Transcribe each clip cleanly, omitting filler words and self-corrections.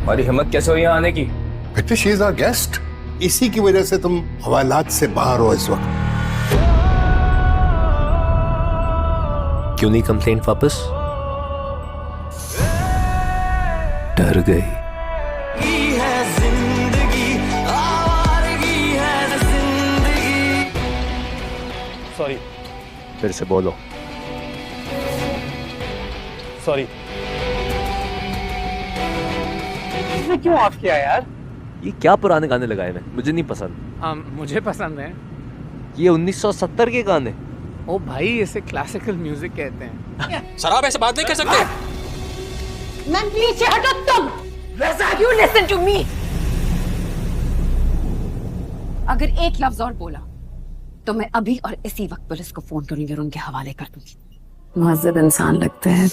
हमारी हिम्मत कैसे हुई यहाँ आने की? बेटे शी इज आवर गेस्ट, इसी की वजह से तुम हवालात से बाहर हो इस वक्त। क्यों नहीं कंप्लेंट वापस? डर गई। सॉरी। फिर से बोलो। सॉरी। क्यों ऑफ किया यार? ये क्या पुराने गाने लगाए हैं? मुझे नहीं पसंद। मुझे पसंद है। ये 1970 के गाने। ओ भाई, इसे क्लासिकल म्यूजिक कहते हैं। सर आप ऐसे बात नहीं कर सकते। मैम पीछे हटो तुम। You listen to me. अगर एक लफ्ज और बोला तो मैं अभी और इसी वक्त पुलिस को फोन करूंगी और उनके हवाले कर दूंगी। मुहज्जब इंसान लगते हैं,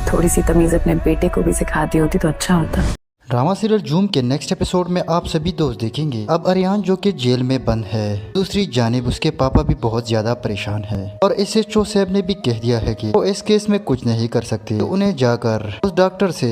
थोड़ी सी तमीज अपने बेटे को भी सिखा दी होती तो अच्छा होता। ड्रामा सीरियल जूम के नेक्स्ट एपिसोड में आप सभी दोस्त देखेंगे अब अरियान जो कि जेल में बंद है, दूसरी जानिब उसके पापा भी बहुत ज्यादा परेशान है और एसएचओ साहब ने भी कह दिया है कि वो इस केस में कुछ नहीं कर सकते, तो उन्हें जाकर उस डॉक्टर से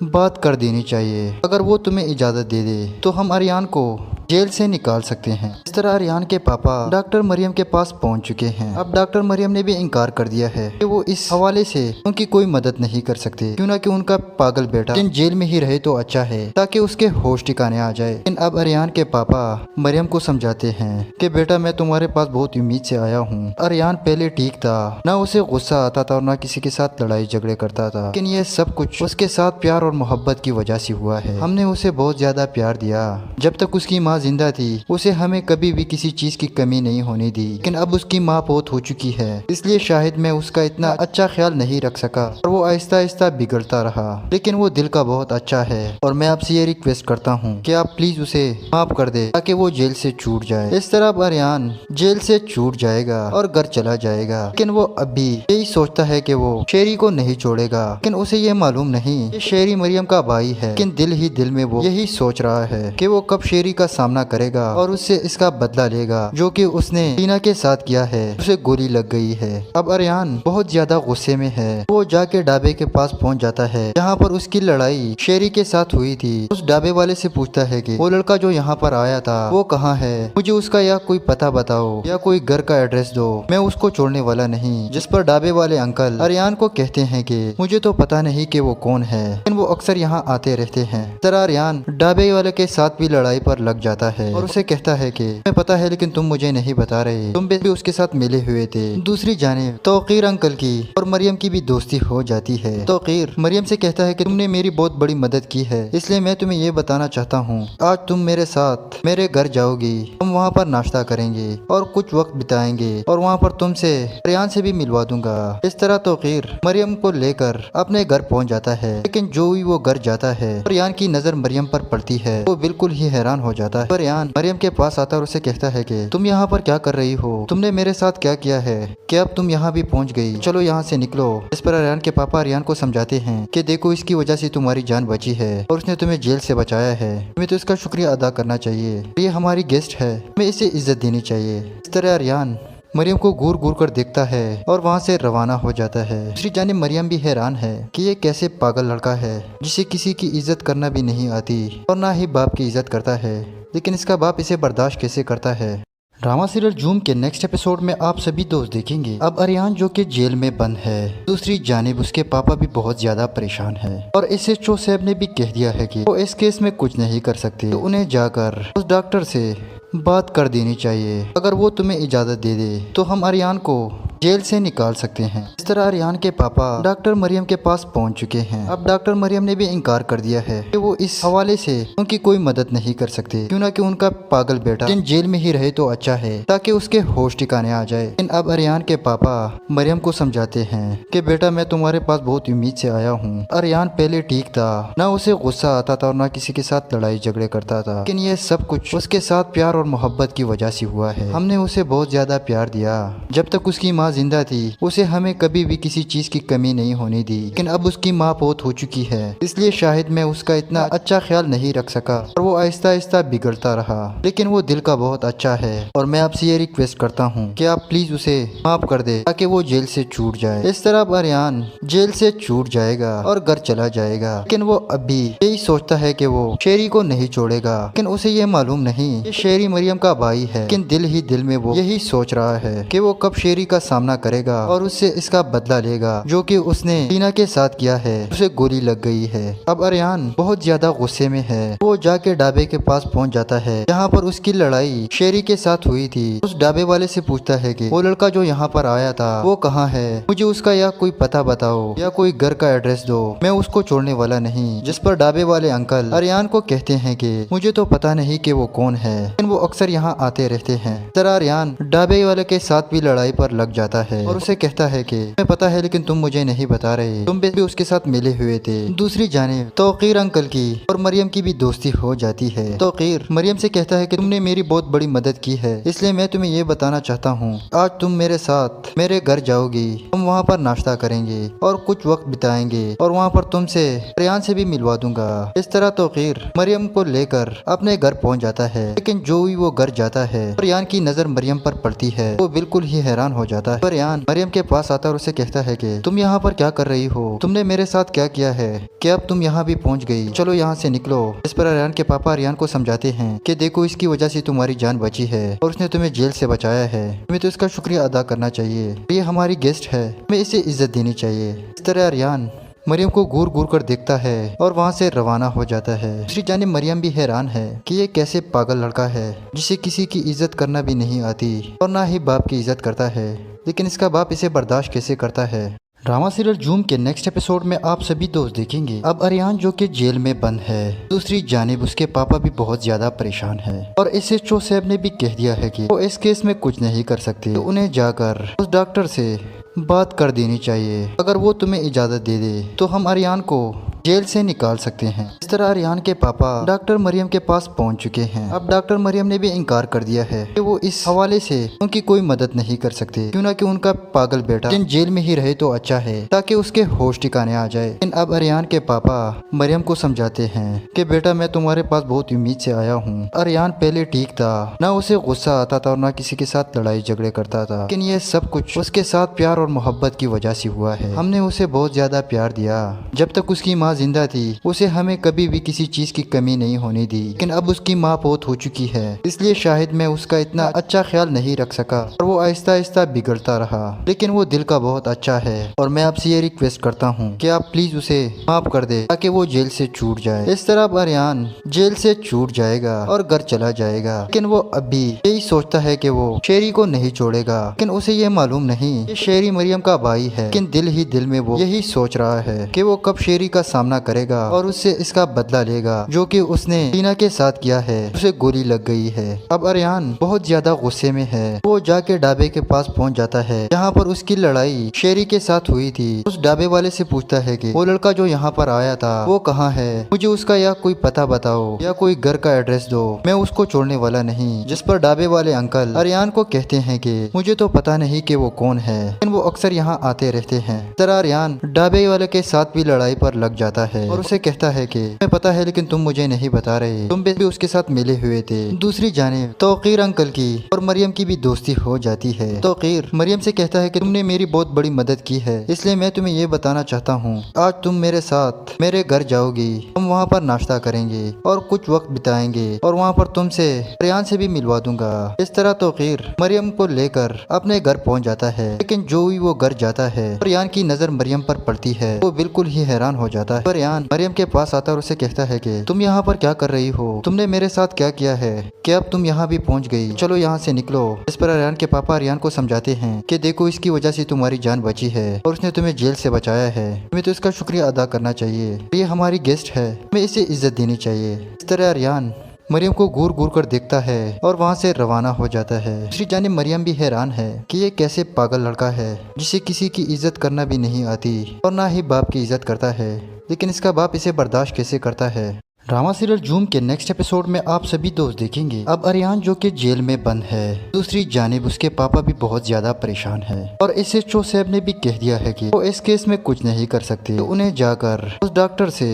बात कर देनी चाहिए। अगर वो तुम्हें इजाजत दे दे तो हम अरियान को जेल से निकाल सकते हैं। इस तरह अरियान के पापा डॉक्टर मरियम के पास पहुंच चुके हैं। अब डॉक्टर मरियम ने भी इनकार कर दिया है कि वो इस हवाले से उनकी कोई मदद नहीं कर सकते, क्यों ना कि उनका पागल बेटा जेल में ही रहे तो अच्छा है ताकि उसके होश ठिकाने आ जाए। लेकिन अब अरियान के पापा मरियम को समझाते हैं कि बेटा मैं तुम्हारे पास बहुत उम्मीद से आया हूँ। अरियान पहले ठीक था, ना उसे गुस्सा आता था और ना किसी के साथ लड़ाई झगड़े करता था, लेकिन ये सब कुछ उसके साथ प्यार और मोहब्बत की वजह से हुआ है। हमने उसे बहुत ज्यादा प्यार दिया। जब तक उसकी माँ जिंदा थी उसे हमें कभी भी किसी चीज की कमी नहीं होने दी, लेकिन अब उसकी माँ बहुत हो चुकी है, इसलिए शायद मैं उसका इतना अच्छा ख्याल नहीं रख सका और वो आहिस्ता आहिस्ता बिगड़ता रहा। लेकिन वो दिल का बहुत अच्छा है और मैं आपसे ये रिक्वेस्ट करता हूँ कि आप प्लीज उसे माफ कर दे ताकि वो जेल से छूट जाए। इस तरह अब अरियान जेल से छूट जाएगा और घर चला जाएगा, लेकिन वो अभी यही सोचता है कि वो शेरी को नहीं छोड़ेगा, लेकिन उसे ये मालूम नहीं कि शेरी मरियम का भाई है। लेकिन दिल ही दिल में वो यही सोच रहा है कि वो कब शेरी का सामना करेगा और उससे इसका बदला लेगा जो कि उसने टीना के साथ किया है। उसे गोली लग गई है। अब अरियान बहुत ज्यादा गुस्से में है। वो जाके ढाबे के पास पहुंच जाता है जहाँ पर उसकी लड़ाई शेरी के साथ हुई थी। उस ढाबे वाले से पूछता है कि वो लड़का जो यहाँ पर आया था वो कहाँ है, मुझे उसका या कोई पता बताओ या कोई घर का एड्रेस दो, मैं उसको छोड़ने वाला नहीं। जिस पर ढाबे वाले अंकल अरियान को कहते हैं कि मुझे तो पता नहीं कि वो कौन है, लेकिन वो अक्सर यहाँ आते रहते हैं। तरह अरियान ढाबे वाले के साथ भी लड़ाई पर लग जाता है और उसे कहता है कि तुम्हें पता है लेकिन तुम मुझे नहीं बता रहे, तुम भी उसके साथ मिले हुए थे। दूसरी जानिब तौकीर अंकल की और मरियम की भी दोस्ती हो जाती है। तौकीर मरियम से कहता है कि तुमने मेरी बहुत बड़ी मदद की है, इसलिए मैं तुम्हें ये बताना चाहता हूँ आज तुम मेरे साथ मेरे घर जाओगी, हम वहाँ पर नाश्ता करेंगे और कुछ वक्त बिताएंगे और वहाँ पर तुमसे अरियान से भी मिलवा दूंगा। इस तरह तौकीर मरियम को लेकर अपने घर पहुँच जाता है, लेकिन जो ही वो घर जाता है अरियान की नजर मरियम पर पड़ती है। वो बिल्कुल ही हैरान हो जाता है। अरियान मरियम के पास आता है और उसे कहता है कि तुम यहाँ पर क्या कर रही हो, तुमने मेरे साथ क्या किया है कि अब तुम यहाँ भी पहुँच गई, चलो यहाँ से निकलो। इस पर अरियान के पापा अरियान को समझाते हैं कि देखो इसकी वजह से तुम्हारी जान बची है और उसने तुम्हें जेल से बचाया है, तुम्हें तो इसका शुक्रिया अदा करना चाहिए, ये हमारी गेस्ट है, हमें इसे इज्जत देनी चाहिए। इस तरह अरियान मरियम को घूर घूर कर देखता है और वहाँ से रवाना हो जाता है। दूसरी जानिब मरियम भी हैरान है कि ये कैसे पागल लड़का है जिसे किसी की इज्जत करना भी नहीं आती और ना ही बाप की इज्जत करता है, लेकिन इसका बाप इसे बर्दाश्त कैसे करता है। ड्रामा सीरियल जूम के नेक्स्ट एपिसोड में आप सभी दोस्त देखेंगे अब अरियान जो कि जेल में बंद है, दूसरी जानिब उसके पापा भी बहुत ज्यादा परेशान है और एसएचओ साहब ने भी कह दिया है कि वो इस केस में कुछ नहीं कर सकते, तो उन्हें जाकर उस डॉक्टर से बात कर देनी चाहिए। अगर वो तुम्हें इजाजत दे दे तो हम अरियान को जेल से निकाल सकते हैं। इस तरह अरियान के पापा डॉक्टर मरियम के पास पहुंच चुके हैं। अब डॉक्टर मरियम ने भी इनकार कर दिया है कि वो इस हवाले से उनकी कोई मदद नहीं कर सकते, क्यों ना कि उनका पागल बेटा जेल में ही रहे तो अच्छा है ताकि उसके होश ठिकाने आ जाए। लेकिन अब अरियान के पापा मरियम को समझाते हैं कि बेटा मैं तुम्हारे पास बहुत उम्मीद से आया हूँ। अरियान पहले ठीक था, ना उसे गुस्सा आता था और ना किसी के साथ लड़ाई झगड़े करता था, लेकिन ये सब कुछ उसके साथ प्यार और मोहब्बत की वजह से हुआ है। हमने उसे बहुत ज्यादा प्यार दिया। जब तक उसकी माँ जिंदा थी उसे हमें कभी भी किसी चीज की कमी नहीं होने दी, लेकिन अब उसकी माँ बहुत हो चुकी है, इसलिए शायद मैं उसका इतना अच्छा ख्याल नहीं रख सका और वो आहिस्ता आहिस्ता बिगड़ता रहा। लेकिन वो दिल का बहुत अच्छा है और मैं आपसे ये रिक्वेस्ट करता हूँ कि आप प्लीज उसे माफ कर दे ताकि वो जेल से छूट जाए। इस तरह अब अरियान जेल से छूट जाएगा और घर चला जाएगा, लेकिन वो अभी यही सोचता है कि वो शेरी को नहीं छोड़ेगा। लेकिन उसे ये मालूम नहीं कि शेरी मरियम का भाई है, लेकिन दिल ही दिल में वो यही सोच रहा है कि वो कब शेरी का सामना करेगा और उससे इसका बदला लेगा जो कि उसने टीना के साथ किया है। उसे गोली लग गई है। अब अरियान बहुत ज्यादा गुस्से में है। वो जाके ढाबे के पास पहुंच जाता है जहाँ पर उसकी लड़ाई शेरी के साथ हुई थी। उस ढाबे वाले से पूछता है कि वो लड़का जो यहाँ पर आया था वो कहाँ है, मुझे उसका या कोई पता बताओ या कोई घर का एड्रेस दो, मैं उसको छोड़ने वाला नहीं। जिस पर ढाबे वाले अंकल अरियान को कहते हैं कि मुझे तो पता नहीं कि वो कौन है, लेकिन वो अक्सर यहाँ आते रहते हैं। जरा अरियान ढाबे वाले के साथ भी लड़ाई पर लग जाता है और उसे कहता है कि मैं पता है लेकिन तुम मुझे नहीं बता रहे, तुम भी उसके साथ मिले हुए थे। दूसरी जानिब तौकीर अंकल की और मरियम की भी दोस्ती हो जाती है। तौकीर मरियम से कहता है कि तुमने मेरी बहुत बड़ी मदद की है, इसलिए मैं तुम्हें ये बताना चाहता हूँ आज तुम मेरे साथ मेरे घर जाओगी, हम वहाँ पर नाश्ता करेंगे और कुछ वक्त बिताएंगे और वहाँ पर तुमसे अरियान से भी मिलवा दूंगा। इस तरह तौकीर मरियम को लेकर अपने घर पहुँच जाता है, लेकिन जो ही वो घर जाता है अरियान की नजर मरियम पर पड़ती है। वो बिल्कुल ही हैरान हो जाता है। अरियान मरियम के पास आता है और उसे कहता है कि तुम यहाँ पर क्या कर रही हो, तुमने मेरे साथ क्या किया है, क्या अब तुम यहाँ भी पहुँच गई, चलो यहाँ से निकलो। इस पर अरियान के पापा अरियान को समझाते हैं कि देखो इसकी वजह से तुम्हारी जान बची है और उसने तुम्हें जेल से बचाया है, तुम्हें तो इसका शुक्रिया अदा करना चाहिए, ये हमारी गेस्ट है, हमें इसे इज्जत देनी चाहिए। इस तरह अरियान मरियम को घूर घूर कर देखता है और वहाँ से रवाना हो जाता है। दूसरी जानिब मरियम भी हैरान है कि ये कैसे पागल लड़का है जिसे किसी की इज्जत करना भी नहीं आती और ना ही बाप की इज्जत करता है, लेकिन इसका बाप इसे बर्दाश्त कैसे करता है। ड्रामा सीरियल जूम के नेक्स्ट एपिसोड में आप सभी दोस्त देखेंगे अब अरियान जो कि जेल में बंद है, दूसरी जानिब उसके पापा भी बहुत ज्यादा परेशान है और एसएचओ साहब ने भी कह दिया है कि वो इस केस में कुछ नहीं कर सकते, तो उन्हें जाकर उस डॉक्टर से बात कर देनी चाहिए। अगर वो तुम्हें इजाजत दे दे तो हम अरियान को जेल से निकाल सकते हैं। इस तरह अरियान के पापा डॉक्टर मरियम के पास पहुंच चुके हैं। अब डॉक्टर मरियम ने भी इनकार कर दिया है कि वो इस हवाले से उनकी कोई मदद नहीं कर सकते, क्यों ना कि उनका पागल बेटा जेल में ही रहे तो अच्छा है ताकि उसके होश ठिकाने आ जाए। लेकिन अब अरियान के पापा मरियम को समझाते हैं कि बेटा मैं तुम्हारे पास बहुत उम्मीद से आया हूँ। अरियान पहले ठीक था, ना उसे गुस्सा आता था और ना किसी के साथ लड़ाई झगड़े करता था, लेकिन ये सब कुछ उसके साथ प्यार और मोहब्बत की वजह से हुआ है। हमने उसे बहुत ज्यादा प्यार दिया। जब तक उसकी माँ जिंदा थी उसे हमें कभी भी किसी चीज की कमी नहीं होने दी, लेकिन अब उसकी माँ बहुत हो चुकी है, इसलिए शायद मैं उसका इतना अच्छा ख्याल नहीं रख सका और वो आहिस्ता आहिस्ता बिगड़ता रहा। लेकिन वो दिल का बहुत अच्छा है और मैं आपसे ये रिक्वेस्ट करता हूँ कि आप प्लीज उसे माफ कर दे ताकि वो जेल से छूट जाए। इस तरह अब अरियान जेल से छूट जाएगा और घर चला जाएगा, लेकिन वो अभी यही सोचता है कि वो शेरी को नहीं छोड़ेगा। लेकिन उसे ये मालूम नहीं कि शेरी मरियम का भाई है, लेकिन दिल ही दिल में वो यही सोच रहा है कि वो कब शेरी का सामना करेगा और उससे इसका बदला लेगा जो कि उसने टीना के साथ किया है। उसे गोली लग गई है। अब अरियान बहुत ज्यादा गुस्से में है। वो जाके ढाबे के पास पहुंच जाता है जहाँ पर उसकी लड़ाई शेरी के साथ हुई थी। उस ढाबे वाले से पूछता है कि वो लड़का जो यहाँ पर आया था वो कहाँ है, मुझे उसका या कोई पता बताओ या कोई घर का एड्रेस दो, मैं उसको छोड़ने वाला नहीं। जिस पर ढाबे वाले अंकल अरियान को कहते हैं कि मुझे तो पता नहीं कि वो कौन है, लेकिन वो अक्सर यहाँ आते रहते हैं। जरा अरियान ढाबे वाले के साथ भी लड़ाई पर लग जाता है और उसे कहता है कि मैं पता है लेकिन तुम मुझे नहीं बता रहे, तुम भी उसके साथ मिले हुए थे। दूसरी जानिब तौकीर अंकल की और मरियम की भी दोस्ती हो जाती है। तौकीर मरियम से कहता है कि तुमने मेरी बहुत बड़ी मदद की है, इसलिए मैं तुम्हें ये बताना चाहता हूँ आज तुम मेरे साथ मेरे घर जाओगी, हम वहाँ पर नाश्ता करेंगे और कुछ वक्त बिताएंगे और वहाँ पर तुमसे अरियान से भी मिलवा दूंगा। इस तरह तौकीर मरियम को लेकर अपने घर पहुँच जाता है, लेकिन जो ही वो घर जाता है अरियान की नजर मरियम पर पड़ती है। वो बिल्कुल ही हैरान हो जाता है। अरियान मरियम के पास आता है और उसे कहता है कि तुम यहाँ पर क्या कर रही हो, तुमने मेरे साथ क्या किया है, क्या अब तुम यहाँ भी पहुँच गई, चलो यहाँ से निकलो। इस पर अरियान के पापा अरियान को समझाते हैं कि देखो इसकी वजह से तुम्हारी जान बची है और उसने तुम्हें जेल से बचाया है, तुम्हें तो इसका शुक्रिया अदा करना चाहिए, ये हमारी गेस्ट है, हमें इसे इज्जत देनी चाहिए। इस तरह अरियान मरियम को घूर घूर कर देखता है और वहाँ से रवाना हो जाता है। दूसरी जानिब मरियम भी हैरान है कि ये कैसे पागल लड़का है जिसे किसी की इज्जत करना भी नहीं आती और ना ही बाप की इज्जत करता है, लेकिन इसका बाप इसे बर्दाश्त कैसे करता है। ड्रामा सीरियल जूम के नेक्स्ट एपिसोड में आप सभी दोस्त देखेंगे अब अरियान जो कि जेल में बंद है। दूसरी जानिब उसके पापा भी बहुत ज्यादा परेशान है और एसएचओ साहब ने भी कह दिया है कि वो इस केस में कुछ नहीं कर सकते, तो उन्हें जाकर उस डॉक्टर से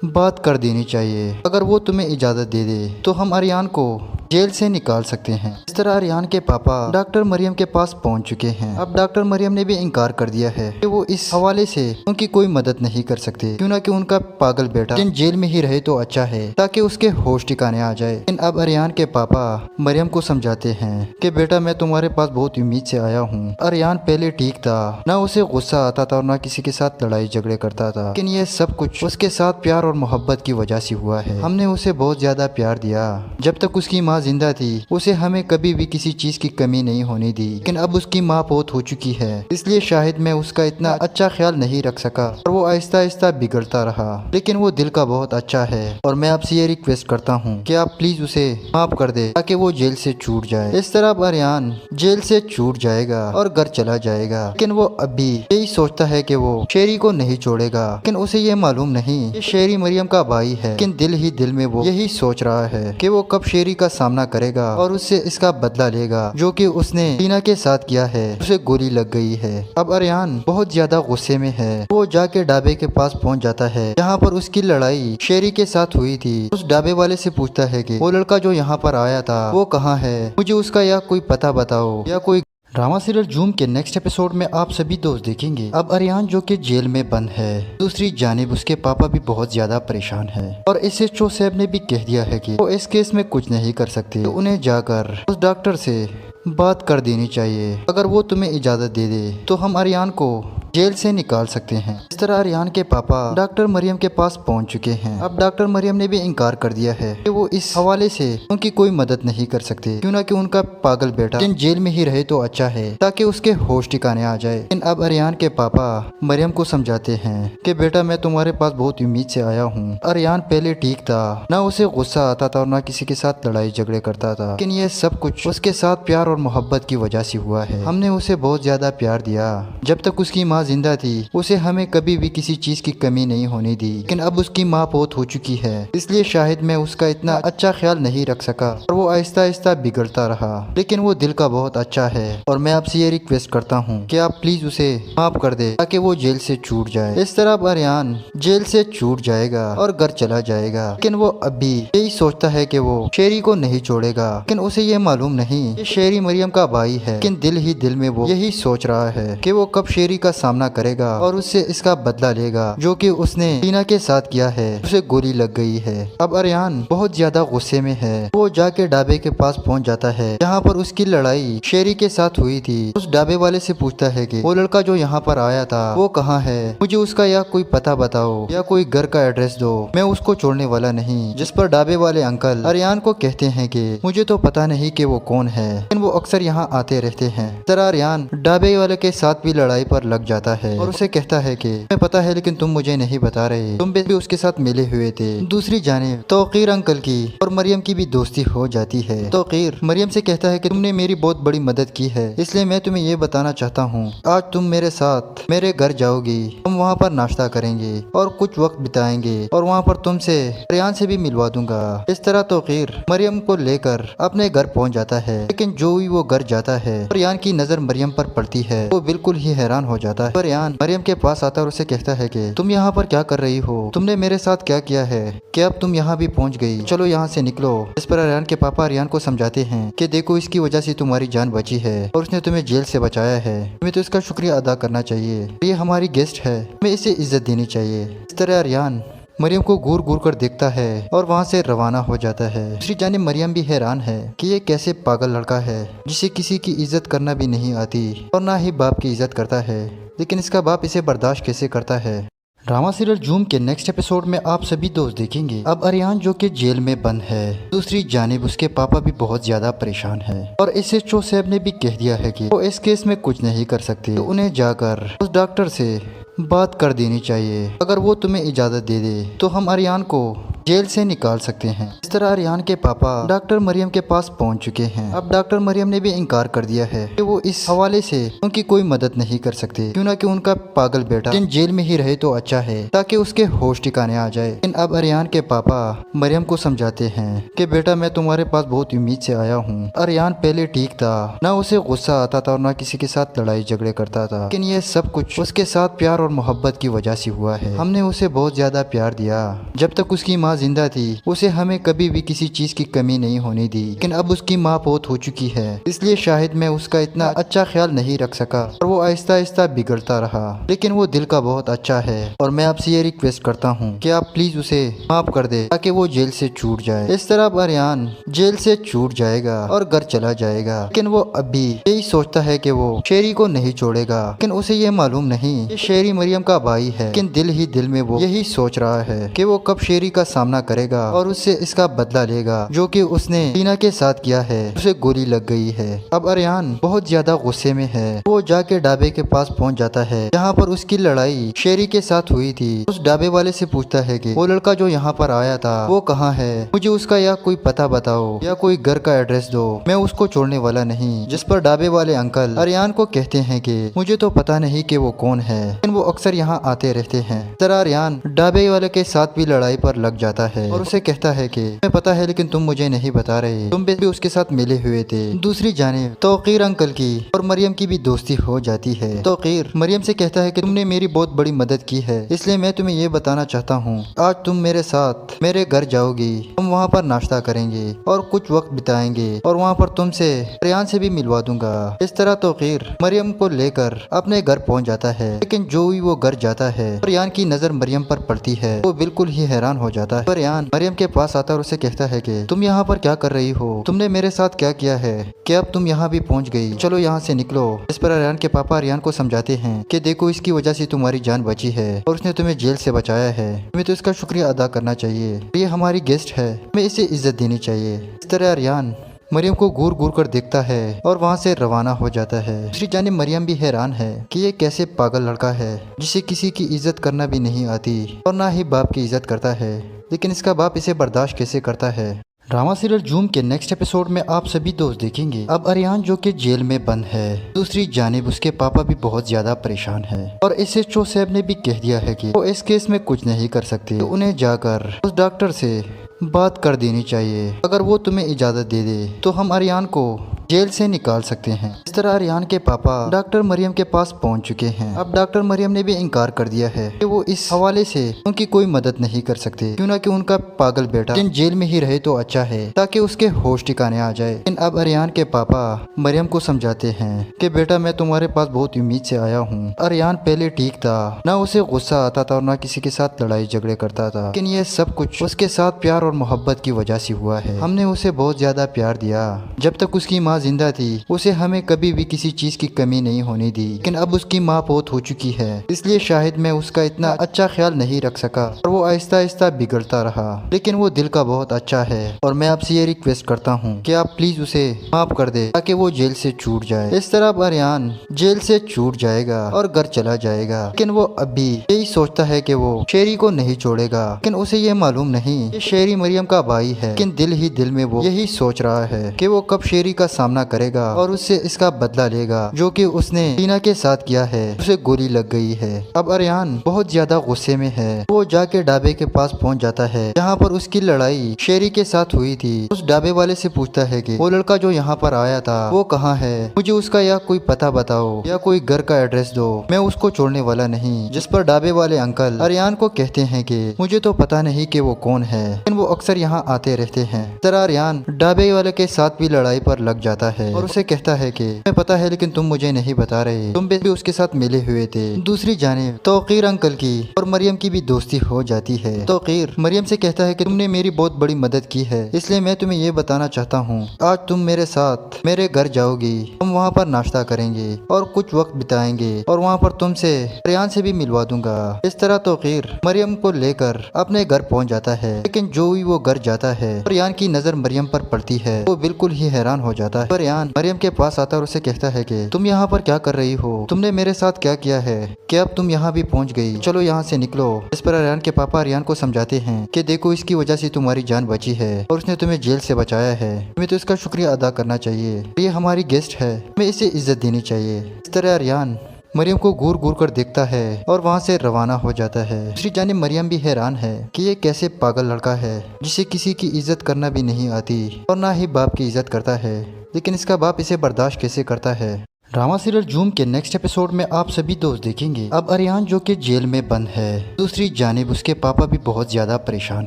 बात कर देनी चाहिए। अगर वो तुम्हें इजाजत दे दे तो हम अरियान को जेल से निकाल सकते हैं। इस तरह अरियान के पापा डॉक्टर मरियम के पास पहुंच चुके हैं। अब डॉक्टर मरियम ने भी इनकार कर दिया है कि वो इस हवाले से उनकी कोई मदद नहीं कर सकते, क्यों ना कि उनका पागल बेटा जेल में ही रहे तो अच्छा है, ताकि उसके होश ठिकाने आ जाए। लेकिन अब अरियान के पापा मरियम को समझाते हैं कि बेटा मैं तुम्हारे पास बहुत उम्मीद से आया हूँ। अरियान पहले ठीक था, ना उसे गुस्सा आता था और ना किसी के साथ लड़ाई झगड़े करता था, लेकिन ये सब कुछ उसके साथ प्यार और मोहब्बत की वजह से हुआ है। हमने उसे बहुत ज्यादा प्यार दिया। जब तक उसकी माँ जिंदा थी उसे हमें कभी भी किसी चीज की कमी नहीं होने दी, लेकिन अब उसकी माँ बहुत हो चुकी है, इसलिए शायद मैं उसका इतना अच्छा ख्याल नहीं रख सका और वो आहिस्ता आहिस्ता बिगड़ता रहा। लेकिन वो दिल का बहुत अच्छा है और मैं आपसे ये रिक्वेस्ट करता हूँ कि आप प्लीज उसे माफ कर दे ताकि वो जेल से छूट जाए। इस तरह अब अरियान जेल से छूट जाएगा और घर चला जाएगा, लेकिन वो अभी यही सोचता है कि वो शेरी को नहीं छोड़ेगा। लेकिन उसे ये मालूम नहीं कि शेरी मरियम का भाई है, लेकिन दिल ही दिल में वो यही सोच रहा है कि वो कब शेरी का सामना करेगा और उससे इसका बदला लेगा जो कि उसने टीना के साथ किया है। उसे गोली लग गई है। अब अरियान बहुत ज्यादा गुस्से में है। वो जाके ढाबे के पास पहुंच जाता है जहाँ पर उसकी लड़ाई शेरी के साथ हुई थी। उस ढाबे वाले से पूछता है कि वो लड़का जो यहाँ पर आया था वो कहाँ है, मुझे उसका या कोई पता बताओ या कोई। ड्रामा सीरियल जूम के नेक्स्ट एपिसोड में आप सभी दोस्त देखेंगे अब अरियान जो कि जेल में बंद है। दूसरी जानिब उसके पापा भी बहुत ज्यादा परेशान है और एसएचओ साहब ने भी कह दिया है कि वो इस केस में कुछ नहीं कर सकते, तो उन्हें जाकर उस डॉक्टर से बात कर देनी चाहिए। अगर वो तुम्हें इजाजत दे दे तो हम अरियान को जेल से निकाल सकते हैं। इस तरह अरियान के पापा डॉक्टर मरियम के पास पहुंच चुके हैं। अब डॉक्टर मरियम ने भी इनकार कर दिया है कि वो इस हवाले से उनकी कोई मदद नहीं कर सकते, क्यों ना कि उनका पागल बेटा जेल में ही रहे तो अच्छा है, ताकि उसके होश ठिकाने आ जाए। लेकिन अब अरियान के पापा मरियम को समझाते हैं कि बेटा मैं तुम्हारे पास बहुत उम्मीद से आया हूँ। अरियान पहले ठीक था, ना उसे गुस्सा आता था और ना किसी के साथ लड़ाई झगड़े करता था, लेकिन ये सब कुछ उसके साथ प्यार और मोहब्बत की वजह से हुआ है। हमने उसे बहुत ज्यादा प्यार दिया। जब तक उसकी माँ जिंदा थी उसे हमें कभी भी किसी चीज की कमी नहीं होने दी, लेकिन अब उसकी माँ बहुत हो चुकी है, इसलिए शायद मैं उसका इतना अच्छा ख्याल नहीं रख सका और वो आहिस्ता आहिस्ता बिगड़ता रहा। लेकिन वो दिल का बहुत अच्छा है और मैं आपसे ये रिक्वेस्ट करता हूँ कि आप प्लीज उसे माफ कर दे ताकि वो जेल से छूट जाए। इस तरह अब अरियान जेल से छूट जाएगा और घर चला जाएगा, लेकिन वो अभी यही सोचता है कि वो शेरी को नहीं छोड़ेगा। लेकिन उसे ये मालूम नहीं कि शेरी मरियम का भाई है, लेकिन दिल ही दिल में वो यही सोच रहा है कि वो कब शेरी का सामना करेगा और उससे इसका बदला लेगा जो कि उसने टीना के साथ किया है। उसे गोली लग गई है। अब अरियान बहुत ज्यादा गुस्से में है। वो जाके ढाबे के पास पहुंच जाता है जहाँ पर उसकी लड़ाई शेरी के साथ हुई थी। उस ढाबे वाले से पूछता है कि वो लड़का जो यहाँ पर आया था वो कहाँ है, मुझे उसका या कोई पता बताओ या कोई घर का एड्रेस दो, मैं उसको छोड़ने वाला नहीं। जिस पर ढाबे वाले अंकल अरियान को कहते हैं कि मुझे तो पता नहीं कि वो कौन है, लेकिन वो अक्सर यहाँ आते रहते हैं। जरा अरियान ढाबे वाले के साथ भी लड़ाई पर लग जाता है और उसे कहता है कि मैं पता है लेकिन तुम मुझे नहीं बता रहे, तुम भी उसके साथ मिले हुए थे। दूसरी जानिब तौकीर अंकल की और मरियम की भी दोस्ती हो जाती है। तौकीर मरियम से कहता है कि तुमने मेरी बहुत बड़ी मदद की है, इसलिए मैं तुम्हें ये बताना चाहता हूँ आज तुम मेरे साथ मेरे घर जाओगी, हम वहाँ पर नाश्ता करेंगे और कुछ वक्त बिताएंगे और वहाँ पर तुमसे अरियान से भी मिलवा दूंगा। इस तरह तौकीर मरियम को लेकर अपने घर पहुँच जाता है, लेकिन जो ही वो घर जाता है अरियान की नजर मरियम पर पड़ती है। वो बिल्कुल ही हैरान हो जाता है। अरियान मरियम के पास आता है और उसे कहता है कि तुम यहाँ पर क्या कर रही हो, तुमने मेरे साथ क्या किया है कि अब तुम यहाँ भी पहुँच गई, चलो यहाँ से निकलो। इस पर अरियान के पापा अरियान को समझाते हैं कि देखो इसकी वजह से तुम्हारी जान बची है और उसने तुम्हें जेल से बचाया है, तुम्हें तो इसका शुक्रिया अदा करना चाहिए। ये हमारी गेस्ट है, हमें इसे इज्जत देनी चाहिए। इस तरह अरियान मरियम को घूर घूर कर देखता है और वहाँ से रवाना हो जाता है। दूसरी जानिब मरियम भी हैरान है कि ये कैसे पागल लड़का है जिसे किसी की इज्जत करना भी नहीं आती और ना ही बाप की इज्जत करता है, लेकिन इसका बाप इसे बर्दाश्त कैसे करता है। ड्रामा सीरियल जूम के नेक्स्ट एपिसोड में आप सभी दोस्त देखेंगे अब अरियान जो कि जेल में बंद है। दूसरी जानिब उसके पापा भी बहुत ज्यादा परेशान है और एसएचओ साहब ने भी कह दिया है कि वो इस केस में कुछ नहीं कर सकते, तो उन्हें जाकर उस डॉक्टर से बात कर देनी चाहिए। अगर वो तुम्हें इजाज़त दे दे तो हम आर्यन को जेल से निकाल सकते हैं। इस तरह आर्यन के पापा डॉक्टर मरियम के पास पहुंच चुके हैं। अब डॉक्टर मरियम ने भी इनकार कर दिया है कि वो इस हवाले से उनकी कोई मदद नहीं कर सकते, क्यों ना कि उनका पागल बेटा जेल में ही रहे तो अच्छा है, ताकि उसके होश ठिकाने आ जाए। लेकिन अब आर्यन के पापा मरियम को समझाते हैं कि बेटा मैं तुम्हारे पास बहुत उम्मीद से आया हूँ। आर्यन पहले ठीक था, ना उसे गुस्सा आता था और ना किसी के साथ लड़ाई झगड़े करता था, लेकिन ये सब कुछ उसके साथ प्यार और मोहब्बत की वजह से हुआ है। हमने उसे बहुत ज्यादा प्यार दिया। जब तक उसकी माँ जिंदा थी उसे हमें कभी भी किसी चीज की कमी नहीं होने दी, लेकिन अब उसकी माँ बहुत हो चुकी है, इसलिए शायद मैं उसका इतना अच्छा ख्याल नहीं रख सका और वो आहिस्ता आहिस्ता बिगड़ता रहा। लेकिन वो दिल का बहुत अच्छा है और मैं आपसे ये रिक्वेस्ट करता हूँ कि आप प्लीज उसे माफ कर दे ताकि वो जेल से छूट जाए। इस तरह अब आर्यन जेल से छूट जाएगा और घर चला जाएगा, लेकिन वो अभी यही सोचता है कि वो शेरी को नहीं छोड़ेगा, लेकिन उसे ये मालूम नहीं कि शेरी मरियम का भाई है। लेकिन दिल ही दिल में वो यही सोच रहा है कि वो कब शेरी का सामना करेगा और उससे इसका बदला लेगा जो कि उसने टीना के साथ किया है। उसे गोली लग गई है। अब आर्यन बहुत ज्यादा गुस्से में है। वो जाके ढाबे के पास पहुंच जाता है जहाँ पर उसकी लड़ाई शेरी के साथ हुई थी। उस ढाबे वाले से पूछता है कि वो लड़का जो यहाँ पर आया था वो कहाँ है, मुझे उसका या कोई पता बताओ या कोई घर का एड्रेस दो, मैं उसको छोड़ने वाला नहीं। जिस पर ढाबे वाले अंकल आर्यन को कहते हैं कि मुझे तो पता नहीं कि वो कौन है, लेकिन वो अक्सर यहाँ आते रहते हैं। तरह आर्यन ढाबे वाले के साथ भी लड़ाई पर लग जाता है और उसे कहता है कि मैं पता है लेकिन तुम मुझे नहीं बता रहे, तुम भी उसके साथ मिले हुए थे। दूसरी जानिब तौकीर अंकल की और मरियम की भी दोस्ती हो जाती है। तौकीर मरियम से कहता है कि तुमने मेरी बहुत बड़ी मदद की है, इसलिए मैं तुम्हें ये बताना चाहता हूँ, आज तुम मेरे साथ मेरे घर जाओगी, हम वहाँ पर नाश्ता करेंगे और कुछ वक्त बिताएंगे और वहाँ पर तुमसे आर्यन से भी मिलवा दूंगा। इस तरह तौकीर मरियम को लेकर अपने घर पहुँच जाता है, लेकिन जो ही वो घर जाता है आर्यन की नजर मरियम पर पड़ती है। वो बिल्कुल ही हैरान हो जाता है। आर्यन मरियम के पास आता है और उसे कहता है कि तुम यहाँ पर क्या कर रही हो, तुमने मेरे साथ क्या किया है, क्या अब तुम यहाँ भी पहुँच गई, चलो यहाँ से निकलो। इस पर आर्यन के पापा आर्यन को समझाते हैं कि देखो इसकी वजह से तुम्हारी जान बची है और उसने तुम्हें जेल से बचाया है, तुम्हें तो इसका शुक्रिया अदा करना चाहिए, ये हमारी गेस्ट है, हमें इसे इज्जत देनी चाहिए। इस तरह आर्यन मरियम को घूर घूर कर देखता है और वहाँ से रवाना हो जाता है। दूसरी जानिब मरियम भी हैरान है कि ये कैसे पागल लड़का है जिसे किसी की इज्जत करना भी नहीं आती और ना ही बाप की इज्जत करता है, लेकिन इसका बाप इसे बर्दाश्त कैसे करता है। ड्रामा सीरियल जूम के नेक्स्ट एपिसोड में आप सभी दोस्त देखेंगे अब आर्यन जो कि जेल में बंद है, दूसरी जानिब उसके पापा भी बहुत ज्यादा परेशान है और SHO साहब ने भी कह दिया है कि वो इस केस में कुछ नहीं कर सकते, तो उन्हें जाकर उस डॉक्टर से बात कर देनी चाहिए। अगर वो तुम्हें इजाज़त दे दे तो हम आर्यन को जेल से निकाल सकते हैं। इस तरह आर्यन के पापा डॉक्टर मरियम के पास पहुंच चुके हैं। अब डॉक्टर मरियम ने भी इनकार कर दिया है कि वो इस हवाले से उनकी कोई मदद नहीं कर सकते, क्यों ना कि उनका पागल बेटा जेल में ही रहे तो अच्छा है, ताकि उसके होश ठिकाने आ जाए। लेकिन अब आर्यन के पापा मरियम को समझाते हैं कि बेटा मैं तुम्हारे पास बहुत उम्मीद से आया हूँ। आर्यन पहले ठीक था, ना उसे गुस्सा आता था और ना किसी के साथ लड़ाई झगड़े करता था, लेकिन ये सब कुछ उसके साथ प्यार और मोहब्बत की वजह से हुआ है। हमने उसे बहुत ज्यादा प्यार दिया। जब तक उसकी माँ जिंदा थी उसे हमें कभी भी किसी चीज की कमी नहीं होने दी, लेकिन अब उसकी माँ बहुत हो चुकी है, इसलिए शायद मैं उसका इतना अच्छा ख्याल नहीं रख सका और वो आहिस्ता आहिस्ता बिगड़ता रहा। लेकिन वो दिल का बहुत अच्छा है और मैं आपसे ये रिक्वेस्ट करता हूँ कि आप प्लीज उसे माफ कर दे ताकि वो जेल से छूट जाए। इस तरह अब आर्यन जेल से छूट जाएगा और घर चला जाएगा, लेकिन वो अभी यही सोचता है कि वो शेरी को नहीं छोड़ेगा, लेकिन उसे ये मालूम नहीं कि शेरी मरियम का भाई है। लेकिन दिल ही दिल में वो यही सोच रहा है कि वो कब शेरी का सामना करेगा और उससे इसका बदला लेगा जो कि उसने टीना के साथ किया है। उसे गोली लग गई है। अब आर्यन बहुत ज्यादा गुस्से में है। वो जाके ढाबे के पास पहुंच जाता है जहाँ पर उसकी लड़ाई शेरी के साथ हुई थी। उस ढाबे वाले से पूछता है कि वो लड़का जो यहाँ पर आया था वो कहाँ है, मुझे उसका या कोई पता बताओ या कोई घर का एड्रेस दो, मैं उसको छोड़ने वाला नहीं। जिस पर ढाबे वाले अंकल आर्यन को कहते हैं कि मुझे तो पता नहीं कि वो कौन है, लेकिन वो अक्सर यहाँ आते रहते हैं। तरह आर्यन ढाबे वाले के साथ भी लड़ाई पर लग जाता है और उसे कहता है कि मैं पता है लेकिन तुम मुझे नहीं बता रहे, तुम भी उसके साथ मिले हुए थे। दूसरी जानिब तौकीर अंकल की और मरियम की भी दोस्ती हो जाती है। तौकीर मरियम से कहता है कि तुमने मेरी बहुत बड़ी मदद की है, इसलिए मैं तुम्हें ये बताना चाहता हूँ, आज तुम मेरे साथ मेरे घर जाओगी, हम वहाँ पर नाश्ता करेंगे और कुछ वक्त बिताएंगे और वहाँ पर तुमसे आर्यन से भी मिलवा दूंगा। इस तरह तौकीर मरियम को लेकर अपने घर पहुँच जाता है, लेकिन जो ही वो घर जाता है और अरियान की नजर मरियम पर पड़ती है। वो बिल्कुल ही हैरान हो जाता है। अरियान मरियम के पास आता है और उसे कहता है कि तुम यहाँ पर क्या कर रही हो, तुमने मेरे साथ क्या किया है कि अब तुम यहाँ भी पहुँच गई, चलो यहाँ से निकलो। इस पर अरियान के पापा अरियान को समझाते हैं कि देखो इसकी वजह से तुम्हारी जान बची है और उसने तुम्हें जेल से बचाया है, तुम्हें तो इसका शुक्रिया अदा करना चाहिए। ये हमारी गेस्ट है, हमें इसे इज्जत देनी चाहिए। इस तरह अरियान मरियम को घूर घूर कर देखता है और वहाँ से रवाना हो जाता है। दूसरी जानिब मरियम भी हैरान है कि ये कैसे पागल लड़का है जिसे किसी की इज्जत करना भी नहीं आती और ना ही बाप की इज्जत करता है, लेकिन इसका बाप इसे बर्दाश्त कैसे करता है। ड्रामा सीरियल जूम के नेक्स्ट एपिसोड में आप सभी दोस्त देखेंगे अब अरियान जो कि जेल में बंद है, दूसरी जानिब उसके पापा भी बहुत ज्यादा परेशान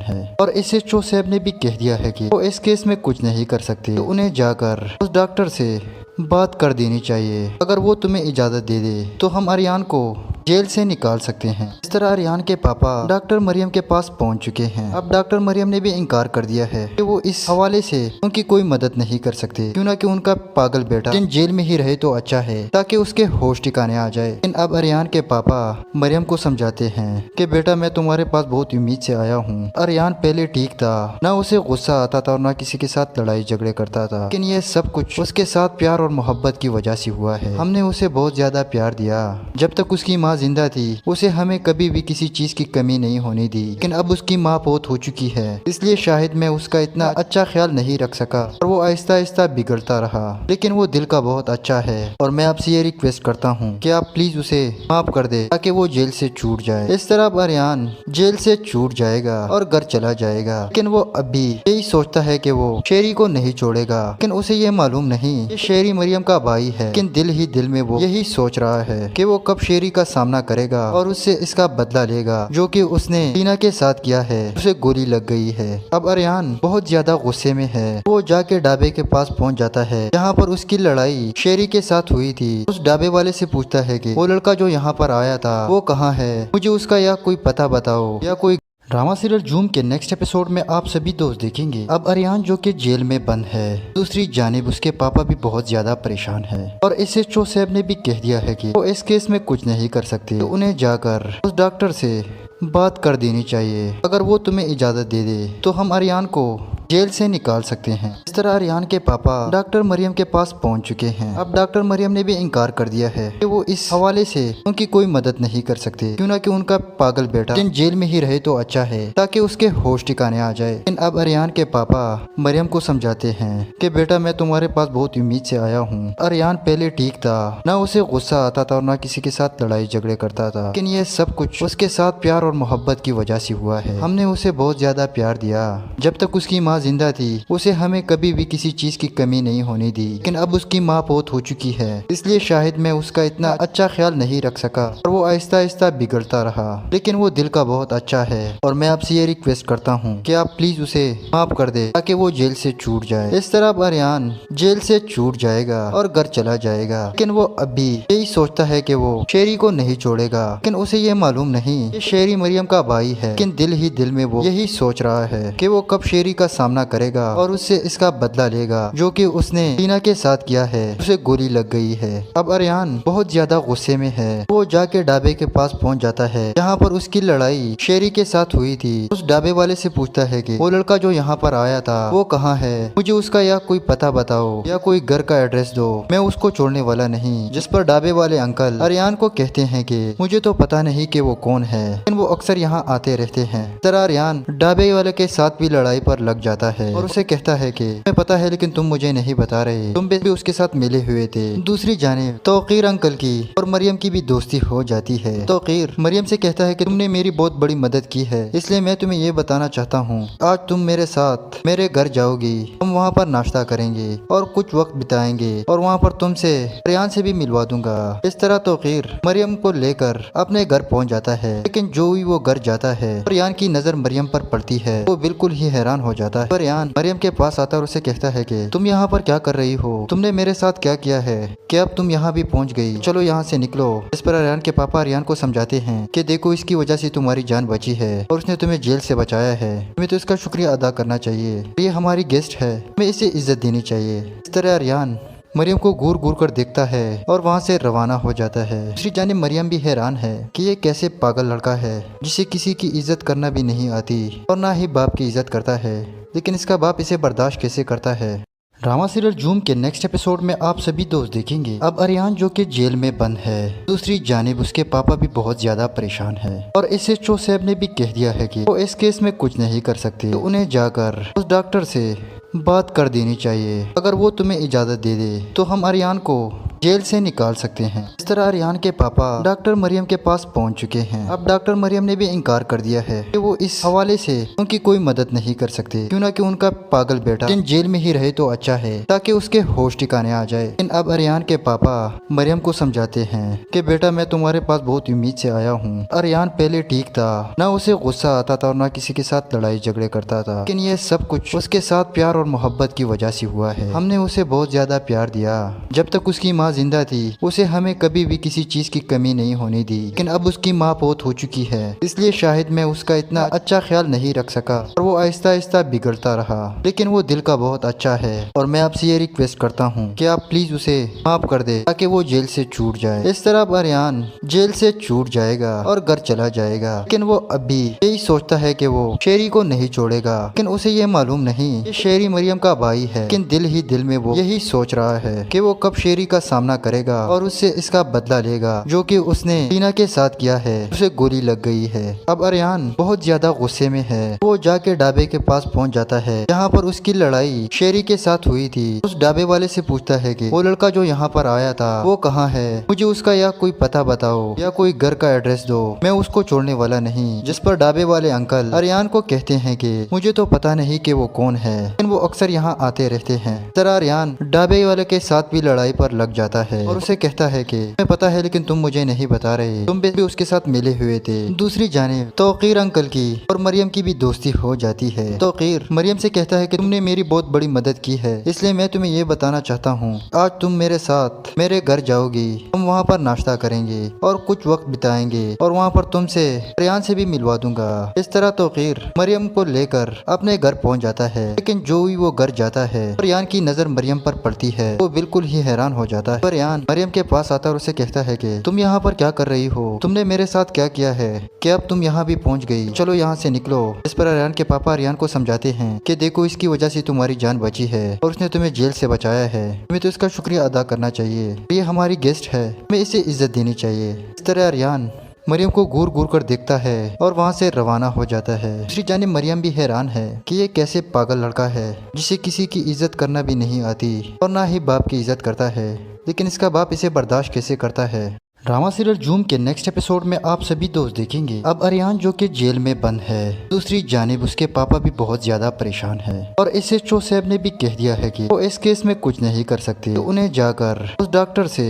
है और एसएचओ साहब ने भी कह दिया है कि वो इस केस में कुछ नहीं कर सकते, तो उन्हें जाकर उस डॉक्टर से बात कर देनी चाहिए। अगर वो तुम्हें इजाजत दे दे तो हम अरियान को जेल से निकाल सकते हैं। इस तरह अरियान के पापा डॉक्टर मरियम के पास पहुंच चुके हैं। अब डॉक्टर मरियम ने भी इनकार कर दिया है कि वो इस हवाले से उनकी कोई मदद नहीं कर सकते, क्यों ना कि उनका पागल बेटा जेल में ही रहे तो अच्छा है ताकि उसके होश ठिकाने आ जाए। लेकिन अब अरियान के पापा मरियम को समझाते हैं कि बेटा मैं तुम्हारे पास बहुत उम्मीद से आया हूँ। अरियान पहले ठीक था, ना उसे गुस्सा आता था और ना किसी के साथ लड़ाई झगड़े करता था, लेकिन ये सब कुछ उसके साथ प्यार और मोहब्बत की वजह से हुआ है। हमने उसे बहुत ज्यादा प्यार दिया, जब तक उसकी माँ जिंदा थी उसे हमें कभी भी किसी चीज की कमी नहीं होने दी, लेकिन अब उसकी माँ बहुत हो चुकी है, इसलिए शायद मैं उसका इतना अच्छा ख्याल नहीं रख सका और वो आहिस्ता आहिस्ता बिगड़ता रहा। लेकिन वो दिल का बहुत अच्छा है और मैं आपसे ये रिक्वेस्ट करता हूँ कि आप प्लीज उसे माफ कर दे ताकि वो जेल से छूट जाए। इस तरह अब अरियान जेल से छूट जाएगा और घर चला जाएगा, लेकिन वो अभी यही सोचता है कि वो शेरी को नहीं छोड़ेगा, लेकिन उसे ये मालूम नहीं कि शेरी मरियम का भाई है। लेकिन दिल ही दिल में वो यही सोच रहा है कि वो कब शेरी का सामना करेगा और उससे इसका बदला लेगा जो कि उसने टीना के साथ किया है। उसे गोली लग गई है। अब अरियान बहुत ज्यादा गुस्से में है। वो जाके ढाबे के पास पहुंच जाता है जहाँ पर उसकी लड़ाई शेरी के साथ हुई थी। उस ढाबे वाले से पूछता है कि वो लड़का जो यहाँ पर आया था वो कहाँ है, मुझे उसका या कोई पता बताओ या कोई। ड्रामा सीरियल जूम के नेक्स्ट एपिसोड में आप सभी दोस्त देखेंगे अब अरियान जो कि जेल में बंद है, दूसरी जानिब उसके पापा भी बहुत ज्यादा परेशान है और एसएचओ साहब ने भी कह दिया है कि वो इस केस में कुछ नहीं कर सकते, तो उन्हें जाकर उस डॉक्टर से बात कर देनी चाहिए। अगर वो तुम्हें इजाजत दे दे तो हम अरियान को जेल से निकाल सकते हैं। इस तरह अरियान के पापा डॉक्टर मरियम के पास पहुंच चुके हैं। अब डॉक्टर मरियम ने भी इनकार कर दिया है कि वो इस हवाले से उनकी कोई मदद नहीं कर सकते, क्यों ना कि उनका पागल बेटा जेल में ही रहे तो अच्छा है ताकि उसके होश ठिकाने आ जाए। लेकिन अब अरियान के पापा मरियम को समझाते हैं कि बेटा मैं तुम्हारे पास बहुत उम्मीद से आया हूँ। अरियान पहले ठीक था, ना उसे गुस्सा आता था और ना किसी के साथ लड़ाई झगड़े करता था, लेकिन ये सब कुछ उसके साथ प्यार और मोहब्बत की वजह से हुआ है। हमने उसे बहुत ज्यादा प्यार दिया, जब तक उसकी माँ जिंदा थी उसे हमें कभी भी किसी चीज की कमी नहीं होने दी, लेकिन अब उसकी माँ बहुत हो चुकी है, इसलिए शायद मैं उसका इतना अच्छा ख्याल नहीं रख सका और वो आहिस्ता आहिस्ता बिगड़ता रहा। लेकिन वो दिल का बहुत अच्छा है और मैं आपसे ये रिक्वेस्ट करता हूँ कि आप प्लीज उसे माफ कर दे ताकि वो जेल से छूट जाए। इस तरह अब अरियान जेल से छूट जाएगा और घर चला जाएगा, लेकिन वो अभी यही सोचता है कि वो शेरी को नहीं छोड़ेगा, लेकिन उसे ये मालूम नहीं कि शेरी मरियम का भाई है। लेकिन दिल ही दिल में वो यही सोच रहा है कि वो कब शेरी का सामना करेगा और उससे इसका बदला लेगा जो कि उसने टीना के साथ किया है। उसे गोली लग गई है। अब अरियान बहुत ज्यादा गुस्से में है। वो जाके ढाबे के पास पहुंच जाता है जहाँ पर उसकी लड़ाई शेरी के साथ हुई थी। उस ढाबे वाले से पूछता है कि वो लड़का जो यहाँ पर आया था वो कहाँ है, मुझे उसका या कोई पता बताओ या कोई घर का एड्रेस दो, मैं उसको छोड़ने वाला नहीं। जिस पर ढाबे वाले अंकल अरियान को कहते हैं कि मुझे तो पता नहीं कि वो कौन है, लेकिन वो अक्सर यहाँ आते रहते हैं। तरह अरियान ढाबे वाले के साथ भी लड़ाई पर लग जाता है और उसे कहता है कि मैं पता है लेकिन तुम मुझे नहीं बता रहे, तुम भी उसके साथ मिले हुए थे। दूसरी जानिब तौकीर अंकल की और मरियम की भी दोस्ती हो जाती है। तौकीर मरियम से कहता है कि तुमने मेरी बहुत बड़ी मदद की है, इसलिए मैं तुम्हें ये बताना चाहता हूँ आज तुम मेरे साथ मेरे घर जाओगी, हम वहाँ पर नाश्ता करेंगे और कुछ वक्त बिताएंगे और वहाँ पर तुमसे अरियान से भी मिलवा दूंगा। इस तरह तौकीर मरियम को लेकर अपने घर पहुँच जाता है, लेकिन जो ही वो घर जाता है अरियान की नजर मरियम पर पड़ती है। वो बिल्कुल ही हैरान हो जाता है। अरियान मरियम के पास आता है और उसे कहता है कि तुम यहाँ पर क्या कर रही हो, तुमने मेरे साथ क्या किया है कि अब तुम यहाँ भी पहुँच गई, चलो यहाँ से निकलो। इस पर अरियान के पापा अरियान को समझाते हैं कि देखो इसकी वजह से तुम्हारी जान बची है और उसने तुम्हें जेल से बचाया है, तुम्हें तो इसका शुक्रिया अदा करना चाहिए। ये हमारी गेस्ट है, हमें इसे इज्जत देनी चाहिए। इस तरह अरियान मरियम को घूर घूर कर देखता है और वहाँ से रवाना हो जाता है। दूसरी जानिब मरियम भी हैरान है कि ये कैसे पागल लड़का है जिसे किसी की इज्जत करना भी नहीं आती और ना ही बाप की इज्जत करता है, लेकिन इसका बाप इसे बर्दाश्त कैसे करता है। ड्रामा सीरियल जूम के नेक्स्ट एपिसोड में आप सभी दोस्त देखेंगे अब अरियान जो कि जेल में बंद है, दूसरी जानिब उसके पापा भी बहुत ज्यादा परेशान है और एसएचओ साहब ने भी कह दिया है कि वो इस केस में कुछ नहीं कर सकते, तो उन्हें जाकर उस डॉक्टर से बात कर देनी चाहिए। अगर वो तुम्हें इजाजत दे दे तो हम अरियान को जेल से निकाल सकते हैं। इस तरह अरियान के पापा डॉक्टर मरियम के पास पहुंच चुके हैं। अब डॉक्टर मरियम ने भी इनकार कर दिया है कि वो इस हवाले से उनकी कोई मदद नहीं कर सकते, क्यों ना कि उनका पागल बेटा जेल में ही रहे तो अच्छा है ताकि उसके होश ठिकाने आ जाए। लेकिन अब अरियान के पापा मरियम को समझाते हैं कि बेटा मैं तुम्हारे पास बहुत उम्मीद से आया हूँ। अरियान पहले ठीक था, ना उसे गुस्सा आता था और ना किसी के साथ लड़ाई झगड़े करता था, लेकिन ये सब कुछ उसके साथ प्यार और मोहब्बत की वजह से हुआ है। हमने उसे बहुत ज्यादा प्यार दिया। जब तक उसकी माँ जिंदा थी उसे हमें कभी भी किसी चीज की कमी नहीं होने दी, लेकिन अब उसकी माँ बहुत हो चुकी है, इसलिए शायद मैं उसका इतना अच्छा ख्याल नहीं रख सका और वो आहिस्ता आहिस्ता बिगड़ता रहा। लेकिन वो दिल का बहुत अच्छा है और मैं आपसे ये रिक्वेस्ट करता हूँ कि आप प्लीज उसे माफ कर दे ताकि वो जेल से छूट जाए। इस तरह अब अरियान जेल से छूट जाएगा और घर चला जाएगा, लेकिन वो अभी यही सोचता है कि वो शेरी को नहीं छोड़ेगा, लेकिन उसे ये मालूम नहीं कि शेरी मरियम का भाई है। लेकिन दिल ही दिल में वो यही सोच रहा है कि वो कब शेरी का सामना करेगा और उससे इसका बदला लेगा जो कि उसने टीना के साथ किया है। उसे गोली लग गई है। अब अरियान बहुत ज्यादा गुस्से में है। वो जाके ढाबे के पास पहुंच जाता है जहाँ पर उसकी लड़ाई शेरी के साथ हुई थी। उस ढाबे वाले से पूछता है कि वो लड़का जो यहाँ पर आया था वो कहाँ है, मुझे उसका या कोई पता बताओ या कोई घर का एड्रेस दो, मैं उसको छोड़ने वाला नहीं। जिस पर ढाबे वाले अंकल अरियान को कहते हैं कि मुझे तो पता नहीं कि वो कौन है, लेकिन वो अक्सर यहाँ आते रहते हैं। तरह अरियान ढाबे वाले के साथ भी लड़ाई पर लग जाता है और उसे कहता है कि मैं पता है लेकिन तुम मुझे नहीं बता रहे, तुम भी उसके साथ मिले हुए थे। दूसरी जानिब तौकीर अंकल की और मरियम की भी दोस्ती हो जाती है। तौकीर मरियम से कहता है कि तुमने मेरी बहुत बड़ी मदद की है, इसलिए मैं तुम्हें ये बताना चाहता हूँ आज तुम मेरे साथ मेरे घर जाओगी, हम वहाँ पर नाश्ता करेंगे और कुछ वक्त बिताएंगे और वहाँ पर तुमसे अरियान से भी मिलवा दूंगा। इस तरह तौकीर मरियम को लेकर अपने घर पहुँच जाता है, लेकिन जो ही वो घर जाता है अरियान की नजर मरियम पर पड़ती है। वो बिल्कुल ही हैरान हो जाता है। अरियान मरियम के पास आता और उसे कहता है कि तुम यहाँ पर क्या कर रही हो, तुमने मेरे साथ क्या किया है, क्या अब तुम यहाँ भी पहुँच गई, चलो यहाँ से निकलो। इस पर अरियान के पापा अरियान को समझाते हैं कि देखो इसकी वजह से तुम्हारी जान बची है और उसने तुम्हें जेल से बचाया है, तुम्हें तो इसका शुक्रिया अदा करना चाहिए, ये हमारी गेस्ट है, हमें इसे इज्जत देनी चाहिए। इस तरह अरियान मरियम को घूर घूर कर देखता है और वहाँ से रवाना हो जाता है। दूसरी जानिब मरियम भी हैरान है कि ये कैसे पागल लड़का है जिसे किसी की इज्जत करना भी नहीं आती और ना ही बाप की इज्जत करता है, लेकिन इसका बाप इसे बर्दाश्त कैसे करता है। ड्रामा सीरियल जूम के नेक्स्ट एपिसोड में आप सभी दोस्त देखेंगे अब अरियान जो कि जेल में बंद है, दूसरी जानिब उसके पापा भी बहुत ज्यादा परेशान है और एसएचओ साहब ने भी कह दिया है कि वो इस केस में कुछ नहीं कर सकते, तो उन्हें जाकर उस डॉक्टर से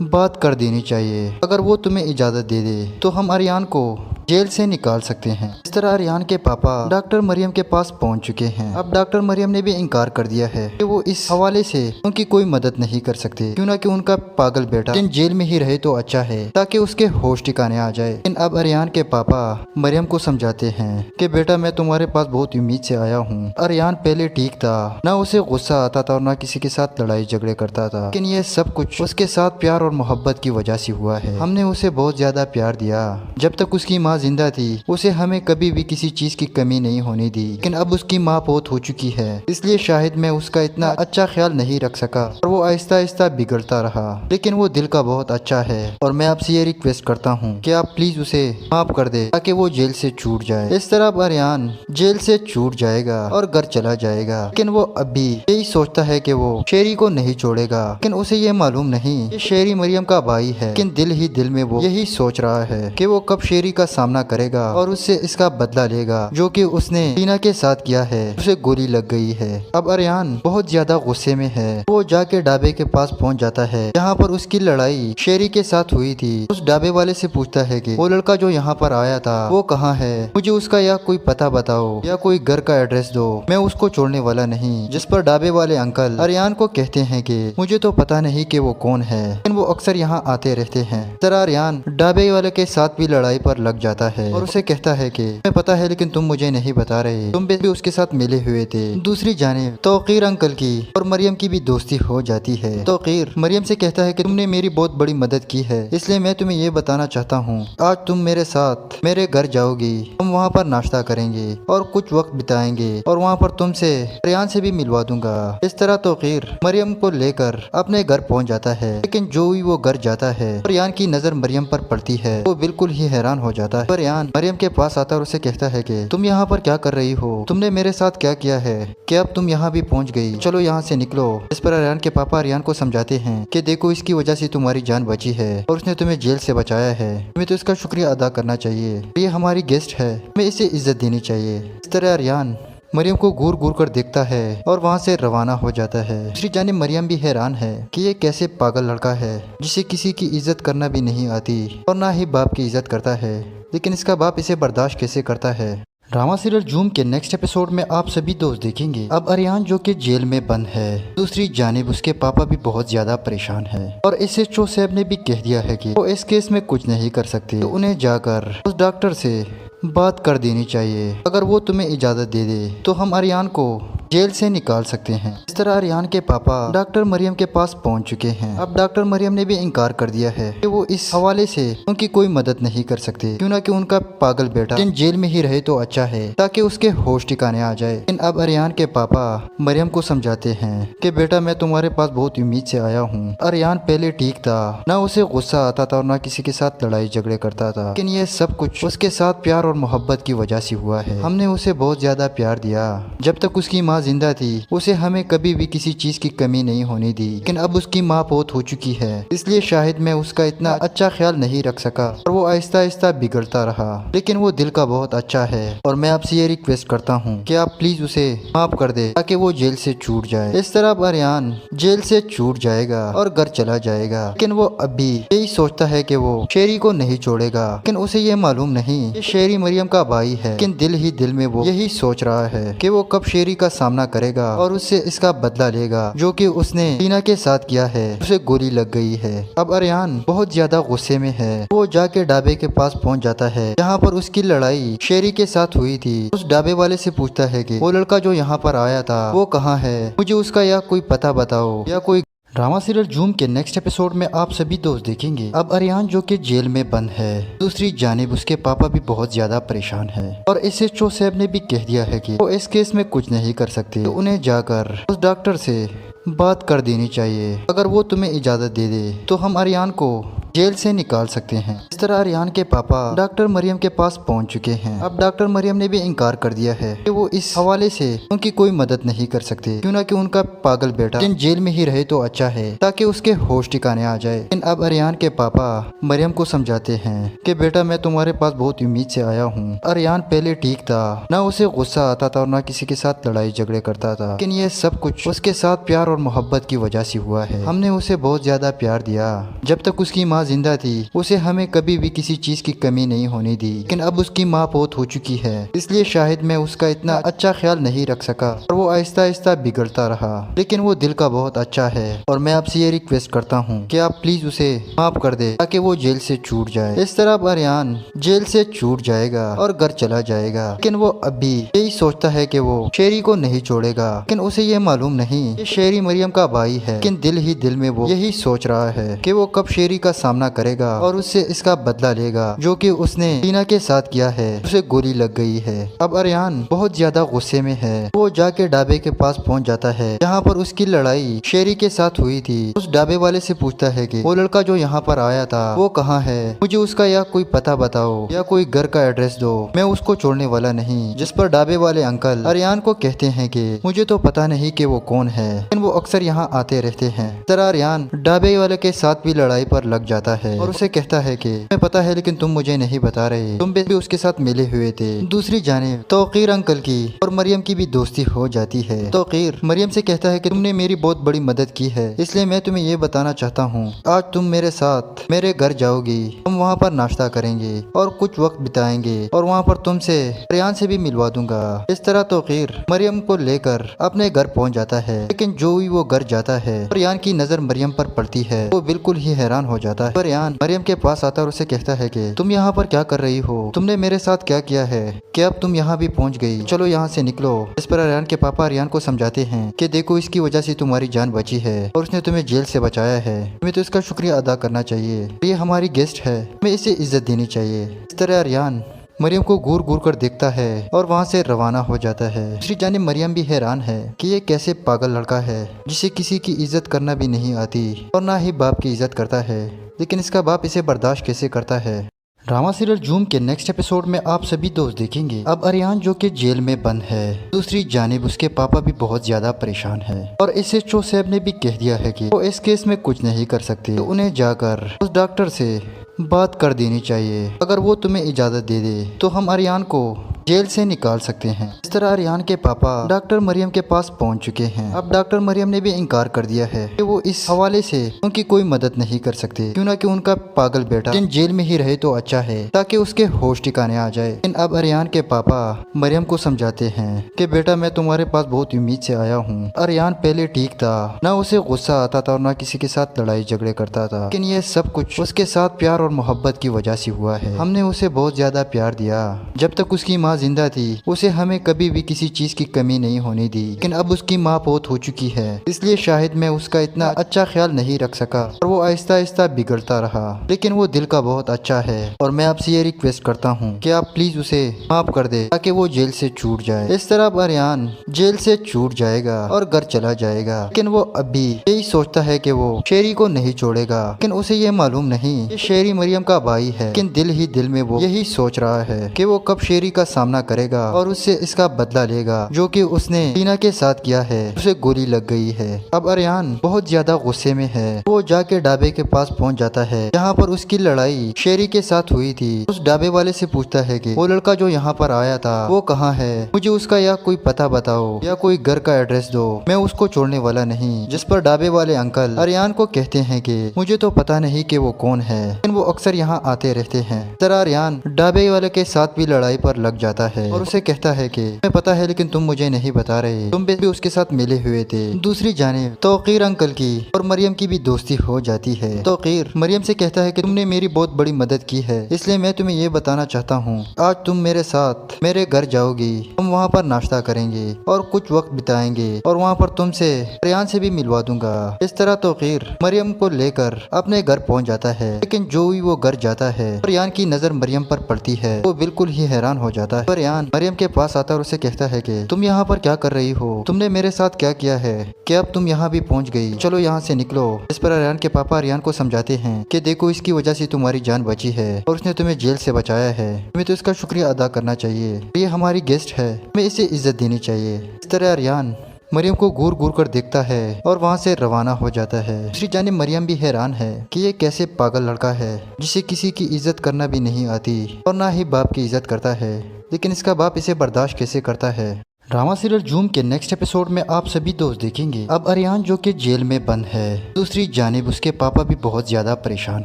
बात कर देनी चाहिए। अगर वो तुम्हें इजाजत दे दे तो हम अरियान को जेल से निकाल सकते हैं। इस तरह अरियान के पापा डॉक्टर मरियम के पास पहुंच चुके हैं। अब डॉक्टर मरियम ने भी इनकार कर दिया है कि वो इस हवाले से उनकी कोई मदद नहीं कर सकते, क्यों ना कि उनका पागल बेटा जेल में ही रहे तो अच्छा है ताकि उसके होश ठिकाने आ जाए। लेकिन अब अरियान के पापा मरियम को समझाते हैं कि बेटा मैं तुम्हारे पास बहुत उम्मीद से आया हूँ। अरियान पहले ठीक था, ना उसे गुस्सा आता था और ना किसी के साथ लड़ाई झगड़े करता था, लेकिन ये सब कुछ उसके साथ प्यार और मोहब्बत की वजह से हुआ है। हमने उसे बहुत ज्यादा प्यार दिया। जब तक उसकी माँ जिंदा थी उसे हमें कभी भी किसी चीज की कमी नहीं होने दी, लेकिन अब उसकी माँ बहुत हो चुकी है, इसलिए शायद मैं उसका इतना अच्छा ख्याल नहीं रख सका और वो आहिस्ता आहिस्ता बिगड़ता रहा। लेकिन वो दिल का बहुत अच्छा है और मैं आपसे ये रिक्वेस्ट करता हूँ कि आप प्लीज उसे माफ कर दे ताकि वो जेल से छूट जाए। इस तरह अब अरियान जेल से छूट जाएगा और घर चला जाएगा, लेकिन वो अभी यही सोचता है कि वो शेरी को नहीं छोड़ेगा, लेकिन उसे ये मालूम नहीं कि शेरी मरियम का भाई है। लेकिन दिल ही दिल में वो यही सोच रहा है कि वो कब शेरी का सामना करेगा और उससे इसका बदला लेगा जो कि उसने टीना के साथ किया है। उसे गोली लग गई है। अब अरियान बहुत ज्यादा गुस्से में है। वो जाके ढाबे के पास पहुंच जाता है जहाँ पर उसकी लड़ाई शेरी के साथ हुई थी। उस ढाबे वाले से पूछता है कि वो लड़का जो यहाँ पर आया था वो कहाँ है, मुझे उसका या कोई पता बताओ या कोई घर का एड्रेस दो, मैं उसको छोड़ने वाला नहीं। जिस पर ढाबे वाले अंकल अरियान को कहते हैं कि मुझे तो पता नहीं कि वो कौन है, लेकिन वो अक्सर यहाँ आते रहते हैं। तरह अरियान ढाबे वाले के साथ भी लड़ाई पर लग जाता आता है और उसे कहता है कि तुम्हें पता है लेकिन तुम मुझे नहीं बता रहे, तुम भी उसके साथ मिले हुए थे। दूसरी जानिब तौकीर अंकल की और मरियम की भी दोस्ती हो जाती है। तौकीर मरियम से कहता है कि तुमने मेरी बहुत बड़ी मदद की है, इसलिए मैं तुम्हें ये बताना चाहता हूँ, आज तुम मेरे साथ मेरे घर जाओगी, हम वहाँ पर नाश्ता करेंगे और कुछ वक्त बिताएंगे और वहाँ पर तुमसे रियान से भी मिलवा दूंगा। इस तरह तौकीर मरियम को लेकर अपने घर पहुँच जाता है, लेकिन जो ही वो घर जाता है रियान की नजर मरियम पर पड़ती है, वो बिल्कुल ही हैरान हो जाता है। रियान मरियम के पास आता है और उसे कहता है कि तुम यहाँ पर क्या कर रही हो, तुमने मेरे साथ क्या किया है कि अब तुम यहाँ भी पहुँच गई, चलो यहाँ से निकलो। इस पर रियान के पापा रियान को समझाते हैं कि देखो इसकी वजह से तुम्हारी जान बची है और उसने तुम्हें जेल से बचाया है, तुम्हें तो इसका शुक्रिया अदा करना चाहिए, ये हमारी गेस्ट है, हमें इसे इज्जत देनी चाहिए। इस तरह रियान मरियम को घूर घूर कर देखता है और वहाँ से रवाना हो जाता है। दूसरी जानिब मरियम भी हैरान है कि ये कैसे पागल लड़का है जिसे किसी की इज्जत करना भी नहीं आती और ना ही बाप की इज्जत करता है, लेकिन इसका बाप इसे बर्दाश्त कैसे करता है। ड्रामा सीरियल जूम के नेक्स्ट एपिसोड में आप सभी दोस्त देखेंगे अब अरियान जो कि जेल में बंद है, दूसरी जानिब उसके पापा भी बहुत ज्यादा परेशान है और SHO साहब ने भी कह दिया है कि वो इस केस में कुछ नहीं कर सकते, तो उन्हें जाकर उस डॉक्टर से बात कर देनी चाहिए। अगर वो तुम्हें इजाज़त दे दे तो हम अरियान को जेल से निकाल सकते हैं। इस तरह अरियान के पापा डॉक्टर मरियम के पास पहुंच चुके हैं। अब डॉक्टर मरियम ने भी इनकार कर दिया है कि वो इस हवाले से उनकी कोई मदद नहीं कर सकते, क्यों ना कि उनका पागल बेटा जेल में ही रहे तो अच्छा है ताकि उसके होश ठिकाने आ जाए। लेकिन अब अरियान के पापा मरियम को समझाते हैं कि बेटा मैं तुम्हारे पास बहुत उम्मीद से आया हूँ। अरियान पहले ठीक था, ना उसे गुस्सा आता था और ना किसी के साथ लड़ाई झगड़े करता था, लेकिन ये सब कुछ उसके साथ प्यार और मोहब्बत की वजह से हुआ है। हमने उसे बहुत ज्यादा प्यार दिया, जब तक उसकी माँ जिंदा थी उसे हमें कभी भी किसी चीज की कमी नहीं होने दी, लेकिन अब उसकी माँ बहुत हो चुकी है, इसलिए शायद मैं उसका इतना अच्छा ख्याल नहीं रख सका और वो आहिस्ता आहिस्ता बिगड़ता रहा, लेकिन वो दिल का बहुत अच्छा है और मैं आपसे ये रिक्वेस्ट करता हूँ कि आप प्लीज उसे माफ कर दे ताकि वो जेल से छूट जाए। इस तरह अब अरियान जेल से छूट जाएगा और घर चला जाएगा, लेकिन वो अभी यही सोचता है कि वो शेरी को नहीं छोड़ेगा, लेकिन उसे ये मालूम नहीं कि शेरी मरियम का भाई है, लेकिन दिल ही दिल में वो यही सोच रहा है कि वो कब शेरी का सामना करेगा और उससे इसका बदला लेगा जो कि उसने टीना के साथ किया है, उसे गोली लग गई है। अब अरियान बहुत ज्यादा गुस्से में है, वो जाके ढाबे के पास पहुंच जाता है जहाँ पर उसकी लड़ाई शेरी के साथ हुई थी। उस ढाबे वाले से पूछता है कि वो लड़का जो यहाँ पर आया था वो कहाँ है, मुझे उसका या कोई पता बताओ या कोई। ड्रामा सीरियल जूम के नेक्स्ट एपिसोड में आप सभी दोस्त देखेंगे अब अरियान जो कि जेल में बंद है, दूसरी जानिब उसके पापा भी बहुत ज्यादा परेशान है और SHO साहब ने भी कह दिया है कि वो इस केस में कुछ नहीं कर सकते, तो उन्हें जाकर उस डॉक्टर से बात कर देनी चाहिए। अगर वो तुम्हें इजाज़त दे दे तो हम अरियान को जेल से निकाल सकते हैं। इस तरह अरियान के पापा डॉक्टर मरियम के पास पहुंच चुके हैं। अब डॉक्टर मरियम ने भी इनकार कर दिया है कि वो इस हवाले से उनकी कोई मदद नहीं कर सकते, क्यों ना कि उनका पागल बेटा जेल में ही रहे तो अच्छा है ताकि उसके होश ठिकाने आ जाए। लेकिन अब अरियान के पापा मरियम को समझाते हैं कि बेटा मैं तुम्हारे पास बहुत उम्मीद से आया हूँ। अरियान पहले ठीक था, ना उसे गुस्सा आता था और ना किसी के साथ लड़ाई झगड़े करता था, लेकिन ये सब कुछ उसके साथ प्यार और मोहब्बत की वजह से हुआ है। हमने उसे बहुत ज्यादा प्यार दिया, जब तक उसकी माँ जिंदा थी उसे हमें कभी भी किसी चीज की कमी नहीं होने दी, लेकिन अब उसकी माँ बहुत हो चुकी है, इसलिए शायद मैं उसका इतना अच्छा ख्याल नहीं रख सका और वो आहिस्ता आहिस्ता बिगड़ता रहा, लेकिन वो दिल का बहुत अच्छा है और मैं आपसे ये रिक्वेस्ट करता हूँ कि आप प्लीज उसे माफ कर दे ताकि वो जेल से छूट जाए। इस तरह अब अरियान जेल से छूट जाएगा और घर चला जाएगा, लेकिन वो अभी यही सोचता है कि वो शेरी को नहीं छोड़ेगा, लेकिन उसे ये मालूम नहीं कि शेरी मरियम का भाई है, लेकिन दिल ही दिल में वो यही सोच रहा है कि वो कब शेरी का सामना करेगा और उससे इसका बदला लेगा जो कि उसने टीना के साथ किया है, उसे गोली लग गई है। अब अरियान बहुत ज्यादा गुस्से में है, वो जाके ढाबे के पास पहुंच जाता है जहाँ पर उसकी लड़ाई शेरी के साथ हुई थी। उस ढाबे वाले से पूछता है कि वो लड़का जो यहाँ पर आया था वो कहाँ है, मुझे उसका या कोई पता बताओ या कोई घर का एड्रेस दो, मैं उसको छोड़ने वाला नहीं। जिस पर ढाबे वाले अंकल अरियान को कहते हैं कि मुझे तो पता नहीं कि वो कौन है, लेकिन वो अक्सर यहाँ आते रहते हैं। तरह अरियान ढाबे वाले के साथ भी लड़ाई पर लग जाता है और उसे कहता है कि मैं पता है लेकिन तुम मुझे नहीं बता रहे, तुम भी उसके साथ मिले हुए थे। दूसरी जानिब तौकीर अंकल की और मरियम की भी दोस्ती हो जाती है। तौकीर मरियम से कहता है कि तुमने मेरी बहुत बड़ी मदद की है, इसलिए मैं तुम्हें ये बताना चाहता हूँ, आज तुम मेरे साथ मेरे घर जाओगी, हम वहाँ पर नाश्ता करेंगे और कुछ वक्त बिताएंगे और वहाँ पर तुमसे रियान से भी मिलवा दूंगा। इस तरह तौकीर मरियम को लेकर अपने घर पहुँच जाता है, लेकिन जो ही वो घर जाता है और रियान की नजर मरियम पर पड़ती है। वो बिल्कुल ही हैरान हो जाता है। रियान मरियम के पास आता है और उसे कहता है कि तुम यहाँ पर क्या कर रही हो, तुमने मेरे साथ क्या किया है, क्या अब तुम यहाँ भी पहुँच गई, चलो यहाँ से निकलो। इस पर रियान के पापा रियान को समझाते हैं कि देखो इसकी वजह से तुम्हारी जान बची है और उसने तुम्हें जेल से बचाया है, तुम्हें तो इसका शुक्रिया अदा करना चाहिए, ये हमारी गेस्ट है, हमें इसे इज्जत देनी चाहिए। इस तरह रियान मरियम को घूर घूर कर देखता है और वहाँ से रवाना हो जाता है। दूसरी जानिब मरियम भी हैरान है कि ये कैसे पागल लड़का है जिसे किसी की इज्जत करना भी नहीं आती और ना ही बाप की इज्जत करता है, लेकिन इसका बाप इसे बर्दाश्त कैसे करता है। ड्रामा सीरियल जूम के नेक्स्ट एपिसोड में आप सभी दोस्त देखेंगे अब अरियान जो कि जेल में बंद है, दूसरी जानिब उसके पापा भी बहुत ज्यादा परेशान है और SHO साहब ने भी कह दिया है कि वो इस केस में कुछ नहीं कर सकते, तो उन्हें जाकर उस डॉक्टर से बात कर देनी चाहिए। अगर वो तुम्हें इजाजत दे दे तो हम अरियान को जेल से निकाल सकते हैं। इस तरह अरियान के पापा डॉक्टर मरियम के पास पहुंच चुके हैं। अब डॉक्टर मरियम ने भी इनकार कर दिया है कि वो इस हवाले से उनकी कोई मदद नहीं कर सकते, क्यों ना कि उनका पागल बेटा जेल में ही रहे तो अच्छा है ताकि उसके होश ठिकाने आ जाए। लेकिन अब अरियान के पापा मरियम को समझाते हैं कि बेटा मैं तुम्हारे पास बहुत उम्मीद से आया हूँ। अरियान पहले ठीक था, ना उसे गुस्सा आता था और ना किसी के साथ लड़ाई झगड़े करता था, लेकिन ये सब कुछ उसके साथ प्यार और मोहब्बत की वजह से हुआ है। हमने उसे बहुत ज्यादा प्यार दिया, जब तक उसकी माँ जिंदा थी उसे हमें कभी भी किसी चीज की कमी नहीं होने दी, लेकिन अब उसकी माँ बहुत हो चुकी है, इसलिए शायद मैं उसका इतना अच्छा ख्याल नहीं रख सका और वो आहिस्ता आहिस्ता बिगड़ता रहा, लेकिन वो दिल का बहुत अच्छा है और मैं आपसे ये रिक्वेस्ट करता हूँ कि आप प्लीज उसे माफ कर दे ताकि वो जेल से छूट जाए। इस तरह अब अरियान जेल से छूट जाएगा और घर चला जाएगा, लेकिन वो अभी यही सोचता है कि वो शेरी को नहीं छोड़ेगा, लेकिन उसे ये मालूम नहीं कि शेरी मरियम का भाई है, लेकिन दिल ही दिल में वो यही सोच रहा है कि वो कब शेरी का सामना करेगा और उससे इसका बदला लेगा जो कि उसने टीना के साथ किया है, उसे गोली लग गई है। अब अरियान बहुत ज्यादा गुस्से में है, वो जाके ढाबे के पास पहुंच जाता है जहाँ पर उसकी लड़ाई शेरी के साथ हुई थी। उस ढाबे वाले से पूछता है कि वो लड़का जो यहाँ पर आया था वो कहाँ है, मुझे उसका या कोई पता बताओ या कोई घर का एड्रेस दो, मैं उसको छोड़ने वाला नहीं। जिस पर ढाबे वाले अंकल अरियान को कहते हैं कि मुझे तो पता नहीं कि वो कौन है, लेकिन वो अक्सर यहाँ आते रहते हैं। तरह अरियान ढाबे वाले के साथ भी लड़ाई पर लग जाता है और उसे कहता है कि मैं पता है लेकिन तुम मुझे नहीं बता रहे, तुम भी उसके साथ मिले हुए थे। दूसरी जानिब तौकीर अंकल की और मरियम की भी दोस्ती हो जाती है। तौकीर मरियम से कहता है कि तुमने मेरी बहुत बड़ी मदद की है, इसलिए मैं तुम्हें ये बताना चाहता हूँ, आज तुम मेरे साथ मेरे घर जाओगी, हम वहाँ पर नाश्ता करेंगे और कुछ वक्त बिताएंगे और वहाँ पर तुमसे अरियान से भी मिलवा दूंगा। इस तरह तौकीर मरियम को लेकर अपने घर पहुँच जाता है, लेकिन जो ही वो घर जाता है अरियान की नजर मरियम पर पड़ती है, वो बिल्कुल ही हैरान हो जाता है। अरियान मरियम के पास आता है और उसे कहता है कि तुम यहाँ पर क्या कर रही हो, तुमने मेरे साथ क्या किया है, क्या अब तुम यहाँ भी पहुँच गई, चलो यहाँ से निकलो। इस पर अरियान के पापा अरियान को समझाते हैं कि देखो इसकी वजह से तुम्हारी जान बची है और उसने तुम्हें जेल से बचाया है, तुम्हें तो इसका शुक्रिया अदा करना चाहिए, ये हमारी गेस्ट है, हमें इसे इज्जत देनी चाहिए। इस तरह अरियान मरियम को घूर घूर कर देखता है और वहाँ से रवाना हो जाता है। दूसरी जानिब मरियम भी हैरान है कि ये कैसे पागल लड़का है जिसे किसी की इज्जत करना भी नहीं आती और ना ही बाप की इज्जत करता है, लेकिन इसका बाप इसे बर्दाश्त कैसे करता है। ड्रामा सीरियल जूम के नेक्स्ट एपिसोड में आप सभी दोस्त देखेंगे अब अरियान जो कि जेल में बंद है, दूसरी जानिब उसके पापा भी बहुत ज्यादा परेशान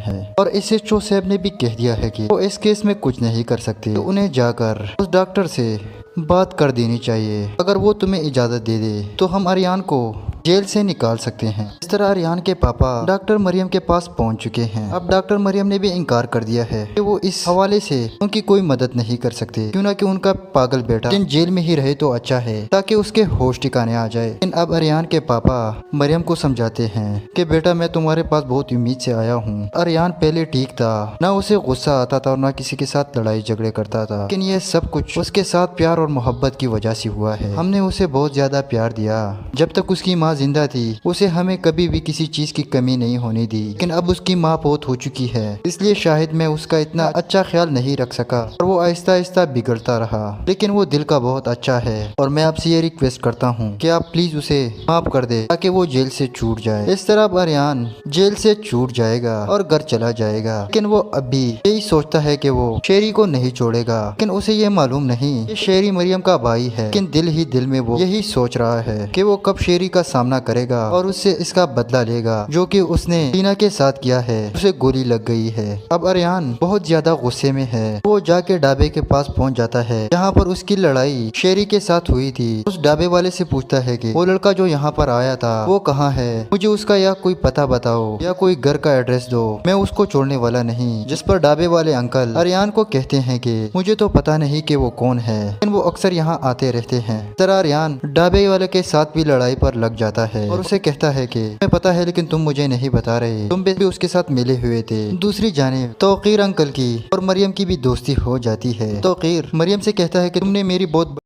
है और SHO साहब ने भी कह दिया है कि वो इस केस में कुछ नहीं कर सकते, तो उन्हें जाकर उस डॉक्टर से बात कर देनी चाहिए। अगर वो तुम्हें इजाजत दे दे तो हम अरियान को जेल से निकाल सकते हैं। इस तरह अरियान के पापा डॉक्टर मरियम के पास पहुंच चुके हैं। अब डॉक्टर मरियम ने भी इनकार कर दिया है कि वो इस हवाले से उनकी कोई मदद नहीं कर सकते, क्यों ना कि उनका पागल बेटा जेल में ही रहे तो अच्छा है ताकि उसके होश ठिकाने आ जाए। लेकिन अब अरियान के पापा मरियम को समझाते हैं कि बेटा मैं तुम्हारे पास बहुत उम्मीद से आया हूँ। अरियान पहले ठीक था, ना उसे गुस्सा आता था और ना किसी के साथ लड़ाई झगड़े करता था, लेकिन ये सब कुछ उसके साथ प्यार और मोहब्बत की वजह से हुआ है। हमने उसे बहुत ज्यादा प्यार दिया, जब तक उसकी माँ जिंदा थी उसे हमें कभी भी किसी चीज की कमी नहीं होने दी, लेकिन अब उसकी माँ बहुत हो चुकी है, इसलिए शायद मैं उसका इतना अच्छा ख्याल नहीं रख सका और वो आहिस्ता आहिस्ता बिगड़ता रहा, लेकिन वो दिल का बहुत अच्छा है और मैं आपसे ये रिक्वेस्ट करता हूँ कि आप प्लीज उसे माफ कर दे ताकि वो जेल से छूट जाए। इस तरह अब अरियान जेल से छूट जाएगा और घर चला जाएगा, लेकिन वो अभी यही सोचता है कि वो शेरी को नहीं छोड़ेगा, लेकिन उसे ये मालूम नहीं कि शेरी मरियम का भाई है, लेकिन दिल ही दिल में वो यही सोच रहा है कि वो कब शेरी का सामना सामना करेगा और उससे इसका बदला लेगा जो कि उसने टीना के साथ किया है। उसे गोली लग गई है। अब अरियान बहुत ज्यादा गुस्से में है। वो जाके ढाबे के पास पहुंच जाता है जहाँ पर उसकी लड़ाई शेरी के साथ हुई थी। उस ढाबे वाले से पूछता है कि वो लड़का जो यहाँ पर आया था वो कहाँ है, मुझे उसका या कोई पता बताओ या कोई घर का एड्रेस दो, मैं उसको छोड़ने वाला नहीं। जिस पर ढाबे वाले अंकल अरियान को कहते हैं कि मुझे तो पता नहीं कि वो कौन है, लेकिन वो अक्सर यहाँ आते रहते हैं। जरा अरियान ढाबे वाले के साथ भी लड़ाई पर लग जाता है और उसे कहता है कि मैं पता है लेकिन तुम मुझे नहीं बता रहे, तुम भी उसके साथ मिले हुए थे। दूसरी जानिब तौकीर अंकल की और मरियम की भी दोस्ती हो जाती है। तौकीर मरियम से कहता है कि तुमने मेरी बहुत